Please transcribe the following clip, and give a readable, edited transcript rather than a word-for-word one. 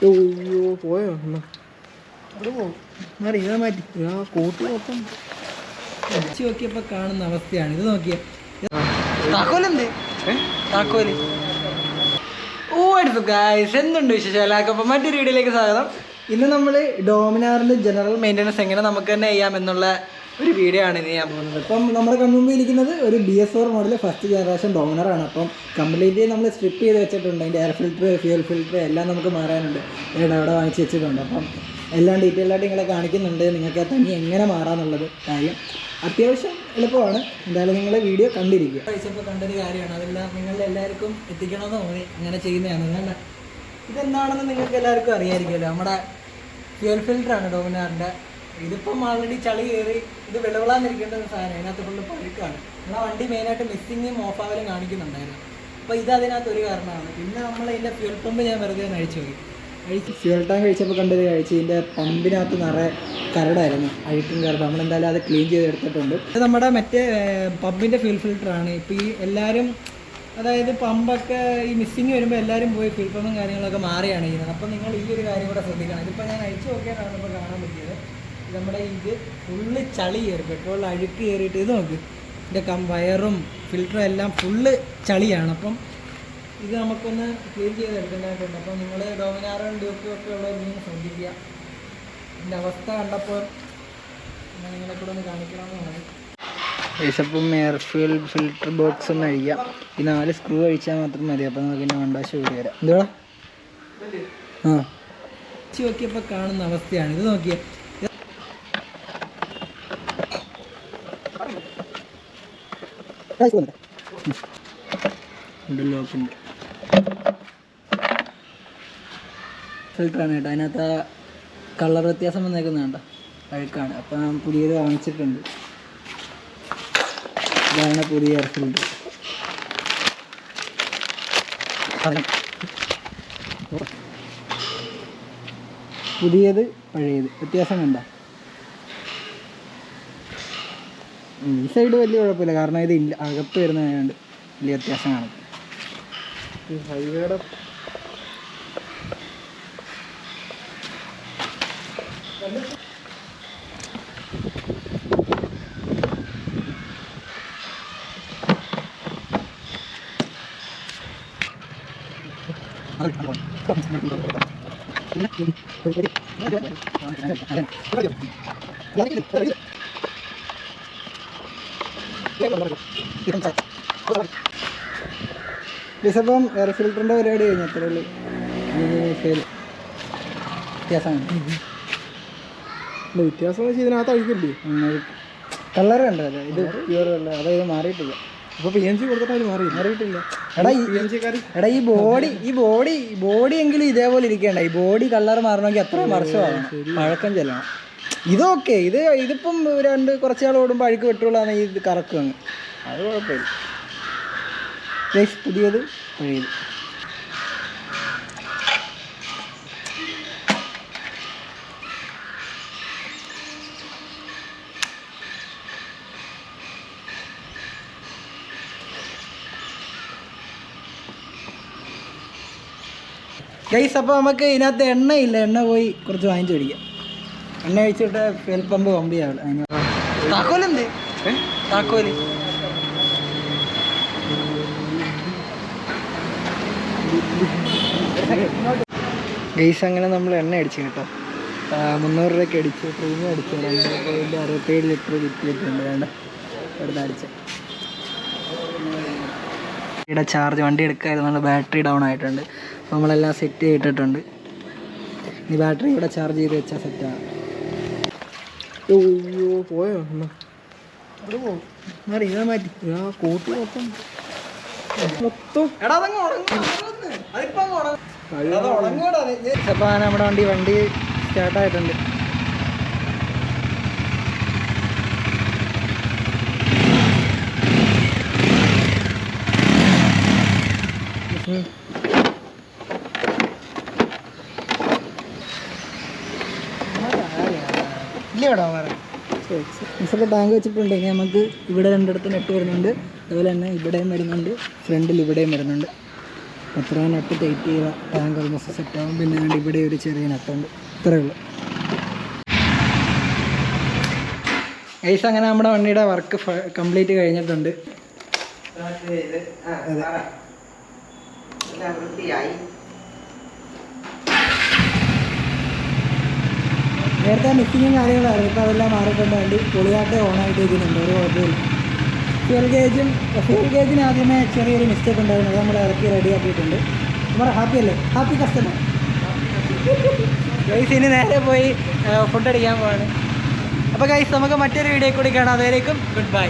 അയ്യോ പോയോ എന്നാ അത് പോകും മാറി ഇതാ മാറ്റി ആ കൂട്ടി മൊത്തം വെച്ച് നോക്കിയപ്പോൾ കാണുന്ന അവസ്ഥയാണ്. ഇത് നോക്കിയ താക്കോലെന്തേ താക്കോല് എടുത്തു ഗായ്സ്. എന്തുണ്ട് വിശേഷം? അപ്പം മറ്റൊരു വീഡിയോയിലേക്ക് സ്വാഗതം. ഇന്ന് നമ്മൾ ഡോമിനാറിൻ്റെ ജനറൽ മെയിൻ്റനൻസ് എങ്ങനെ നമുക്ക് തന്നെ ചെയ്യാമെന്നുള്ള ഒരു വീഡിയോ ആണ് ഇന്ന് ചെയ്യാൻ പോകുന്നത്. അപ്പം നമ്മുടെ കൺമുമ്പിൽ ഇരിക്കുന്നത് ഒരു BS4 മോഡൽ ഫസ്റ്റ് ജനറേഷൻ ഡോമിനറാണ്. അപ്പം കംപ്ലീറ്റ്ലി നമ്മൾ സ്ട്രിപ്പ് ചെയ്ത് വെച്ചിട്ടുണ്ട്. അതിൻ്റെ എയർ ഫിൽറ്റർ, ഫ്യൂൽ ഫിൽറ്റർ എല്ലാം നമുക്ക് മാറാനുണ്ട്. അവിടെ വാങ്ങിച്ച് വെച്ചിട്ടുണ്ട്. അപ്പം എല്ലാം ഡീറ്റെയിൽ ആയിട്ട് നിങ്ങളെ കാണിക്കുന്നുണ്ട്. നിങ്ങൾക്ക് തനി എങ്ങനെ മാറാമെന്നുള്ളത് കാര്യം അത്യാവശ്യം എളുപ്പമാണ്. എന്തായാലും നിങ്ങൾ വീഡിയോ കണ്ടിരിക്കുക. കഴിച്ചപ്പോൾ കണ്ടൊരു കാര്യമാണ്, അതെല്ലാം നിങ്ങളുടെ എല്ലാവർക്കും എത്തിക്കണമെന്ന് തോന്നി അങ്ങനെ ചെയ്യുന്നതാണ്. അല്ല ഇതെന്താണെന്ന് നിങ്ങൾക്ക് എല്ലാവർക്കും അറിയാമായിരിക്കുമല്ലോ. നമ്മുടെ ഫ്യൂൽ ഫിൽറ്ററാണ് ഡോമിനാറിൻ്റെ. ഇതിപ്പം ആൾറെഡി ചളി കയറി ഇത് വെളുവിളാന്നിരിക്കേണ്ട ഒരു സാധനം. അതിനകത്ത് ഫുള്ള് പഴുക്കാണ്. നമ്മളെ വണ്ടി മെയിനായിട്ട് മിസ്സിങ്ങും ഓഫാവലും കാണിക്കുന്നുണ്ടായിരുന്നു. അപ്പോൾ ഇത് അതിനകത്തൊരു കാരണമാണ്. പിന്നെ നമ്മൾ ഇതിൻ്റെ ഫ്യൂൽ പമ്പ് ഞാൻ വെറുതെ അഴിച്ചു നോക്കി. ഫ്യൂൽ ടാങ്ക് കഴിച്ചപ്പോൾ കണ്ടത് കഴിച്ച് ഇതിൻ്റെ പമ്പിനകത്ത് നിറയെ കരടായിരുന്നു, അഴുക്കും കരട്. നമ്മളെന്തായാലും അത് ക്ലീൻ ചെയ്തെടുത്തിട്ടുണ്ട്. ഇത് നമ്മുടെ മറ്റേ പമ്പിൻ്റെ ഫ്യൂൽ ഫിൽറ്ററാണ്. ഇപ്പോൾ ഈ എല്ലാവരും അതായത് പമ്പൊക്കെ ഈ മിസ്സിങ് വരുമ്പോൾ എല്ലാവരും പോയി ഫ്യൂൽ പമ്പും കാര്യങ്ങളൊക്കെ മാറിയാണ് ചെയ്യുന്നത്. അപ്പോൾ നിങ്ങൾ ഈ ഒരു കാര്യം കൂടെ ശ്രദ്ധിക്കണം. ഇതിപ്പോൾ ഞാൻ അഴിച്ചു നോക്കിയാലാണ് ഇപ്പോൾ കാണാൻ പറ്റിയത്. നമ്മുടെ ഇത് ഫുള്ള് ചളി കയറി, പെട്രോളിൽ അഴുക്ക് കയറിയിട്ട് ഇത് നോക്ക്. ഇതിൻ്റെ വയറും ഫിൽറ്ററും എല്ലാം ഫുള്ള് ചളിയാണ്. അപ്പം ഇത് നമുക്കൊന്ന് ക്ലീൻ ചെയ്തെടുക്കേണ്ടതായിട്ടുണ്ട്. അപ്പോൾ നിങ്ങൾ ഡോമിനാറും ഡ്യൂക്കും ഒക്കെ ഉള്ളവരൊന്നും ശ്രദ്ധിക്കുക. ഇതിൻ്റെ അവസ്ഥ കണ്ടപ്പോൾ നിങ്ങളെ കൂടെ ഒന്ന് കാണിക്കണമെന്നാണ്. ഏസപ്പം എയർ ഫ്യൂൽ ഫിൽറ്റർ ബോക്സ് ഒന്ന് അഴിക്കാം. ഈ 4 സ്ക്രൂ അഴിച്ചാൽ മാത്രം മതി. അപ്പോൾ നമുക്ക് പിന്നെ വണ്ടാശം കൂടി വരാം. എന്തുവാ വെച്ച് നോക്കിയപ്പോൾ കാണുന്ന അവസ്ഥയാണ്. ഇത് നോക്കിയ ലോക്കുണ്ട് ഫിൽറ്ററാണ് കേട്ടോ. അതിനകത്ത് കളർ വ്യത്യാസം വന്നേക്കുന്നുണ്ടോ, അഴുക്കാണ്. അപ്പം ഞാൻ പുതിയത് വാങ്ങിച്ചിട്ടുണ്ട്. ഇതാണ് പുതിയ എയർ ഫിൽറ്റർ. പുതിയത് പഴയത് വ്യത്യാസം കണ്ട. ഈ സൈഡ് വലിയ കുഴപ്പമില്ല, കാരണം ഇത് അകത്ത് വരുന്നതായതുകൊണ്ട് വലിയ വ്യത്യാസം കാണും. ഈ ഹൈവേയുടെ ഡിസപ്പം എയർ ഫിൽറ്ററിൻ്റെ പരിപാടി കഴിഞ്ഞു. അത്രേ ഉള്ളൂ. വ്യത്യാസം വെച്ചാൽ ഇതിനകത്ത് അഴിക്കില്ലേ, കളർ കണ്ടോ? അതെ, ഇത് പ്യൂർ കളർ. അതായത് മാറിയിട്ടില്ല. അപ്പോൾ PNG കൊടുത്തിട്ട് മാറിയിട്ടില്ല. എടാ ഈ ബോഡി എങ്കിലും ഇതേപോലെ ഇരിക്കേണ്ട. ഈ ബോഡി കളർ മാറണമെങ്കിൽ അത്ര വർഷമാകണം, പഴക്കം ചെല്ലണം. ഇതൊക്കെ ഇതിപ്പം കുറച്ച് നാൾ ഓടുമ്പോൾ അഴുക്ക് വെട്ടുള്ളതാണ്. ഇത് കറക്കും അങ്ങ്, അത് കുഴപ്പമില്ല. പുതിയത് പഴയത്. ഗൈസ്, അപ്പോൾ നമുക്ക് ഇതിനകത്ത് എണ്ണയില്ല. എണ്ണ പോയി കുറച്ച് വാങ്ങിച്ചു പിടിക്കാം. എണ്ണ ഒഴിച്ചിട്ട് ഫ്യൂൽ പമ്പ് ചെയ്യാവുള്ളൂ. താക്കോലെന്തേ താക്കോല് ഗൈസ്, അങ്ങനെ നമ്മൾ എണ്ണ അടിച്ചു കേട്ടോ. 300 രൂപയ്ക്ക് അടിച്ചു, പ്രീമിയം അടിച്ചു. 2.67 ലിറ്റർ കിട്ടിയിട്ടുണ്ട്. വേണ്ട ഇവിടുന്ന് അടിച്ച ഇവിടെ ചാർജ് വണ്ടി എടുക്കായിരുന്നു. ബാറ്ററി ഡൗൺ ആയിട്ടുണ്ട്. അപ്പോൾ നമ്മളെല്ലാം സെറ്റ് ചെയ്തിട്ടുണ്ട്. ഈ ബാറ്ററി ഇവിടെ ചാർജ് ചെയ്ത് വെച്ചാൽ സെറ്റാണ്. അയ്യോ പോയോ എന്നാ അവിടെ പോകും മാറി ഇതാ മാറ്റി ആ കൂട്ടി മൊത്തം അപ്പോൾ നമ്മുടെ വണ്ടി സ്റ്റാർട്ടായിട്ടുണ്ട്. മിക്സൊക്കെ ടാങ്ക് വെച്ചിട്ടുണ്ടെങ്കിൽ നമുക്ക് ഇവിടെ 2 നെട്ട് വരുന്നുണ്ട്. അതുപോലെ തന്നെ ഇവിടെയും വരുന്നുണ്ട്, ഫ്രണ്ടിൽ ഇവിടെയും വരുന്നുണ്ട്. അത്ര നട്ട് ടൈറ്റ് ചെയ്ത ടാങ്ക് ഓൾമോസ്റ്റ് സെറ്റാകും. പിന്നെ ഇവിടെ ഒരു ചെറിയ നട്ടുണ്ട്. ഇത്രയേ ഉള്ളൂ ഗൈസ്. അങ്ങനെ നമ്മുടെ വണ്ടിയുടെ വർക്ക് കംപ്ലീറ്റ് കഴിഞ്ഞിട്ടുണ്ട്. നേരത്തെ മിസ്സിങ്ങും കാര്യങ്ങളായിരുന്നു. ഇപ്പോൾ അതെല്ലാം മാറിയിട്ടുണ്ട്. വണ്ടി പൊളിയായിട്ട് ഓണായിട്ട് ഇരിക്കുന്നുണ്ട്. ഒരു കുഴപ്പമില്ല. ഫ്യൂൽ ഗേജിന് ആദ്യമേ ചെറിയൊരു മിസ്റ്റേക്ക് ഉണ്ടായിരുന്നു. അത് നമ്മൾ ഇറക്കി റെഡിയാക്കിയിട്ടുണ്ട്. നമ്മുടെ ഹാപ്പി അല്ലേ? Happy customer. ഗൈസ് ഇനി നേരെ പോയി ഫുഡ് അടിക്കാൻ പോവാണ്. അപ്പോൾ ഗൈസ് നമുക്ക് മറ്റൊരു വീഡിയോ കൂടി കാണാം. അതുവരേക്കും ഗുഡ് ബൈ.